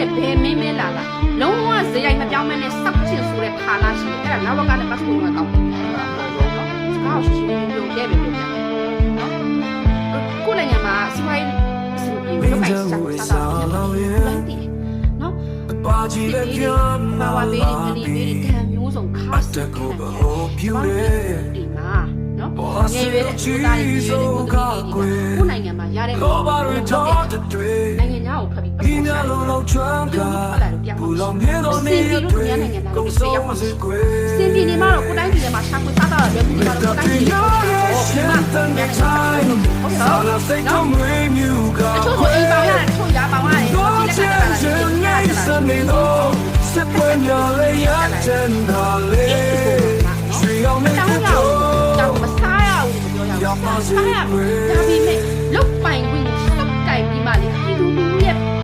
နဲ့ဘယ်မင်းမင်းလာလာလုံးဝဇယိုင်မပြောင်းမနဲ့စောက်ချင်ဆိုတဲ့ခါလာရှိတယ်အဲ့ဒါနောက်ဘက်ကနဲ့ပတ်စပို့ကကောက်တယ်နော်ကောက်ရှိရှိပြုံတဲ့ပဲပြုံတယ်နော်ကိုနိုင်ငံမှာစီဝိုင်းစီပြီးရုပ်ပိုင်စားတာနော်ပါကြီးလည်းပြောမှာဝါပေးတယ်ကလေးပေးတယ်ခံမျိုးစုံခါစက်ကိုဘဟုတ်ပြူတယ်ဒီမှာနော်ငယ်ရွယ်တဲ့အမျိုးသားတွေရွယ်တဲ့ကိုနိုင်ငံမှာရတဲ့နိုင်ငံညာကိုဖတ်ပြီးပတ်သက်တယ်ဘူလောင်နေတော့နေတွေကုန်ဆုံးစေကွယ်စင်ပြည်နယ်မှာတော့ကိုတိုင်းပြည်ထဲမှာရှာဖွေစားတာရတဲ့ပြည်မှာတော့ကိုတိုင်းပြည်ဟုတ်ကဲ့ဟုတ်လားစိတ်ထုံးမွေးမြူကချို့ဆိုအိမ်ပေါင်ရတယ်ချို့ရပေါင်ရတယ်ဒီလက်ကတာလည်းစနေတော့စက်ပွင့်ရလေရတဲ့ဒါလေရွှေအောင်နဲ့တော့မစားရဘူးလို့ပြောရအောင်စားရဒါပေမဲ့လုတ်ပိုင်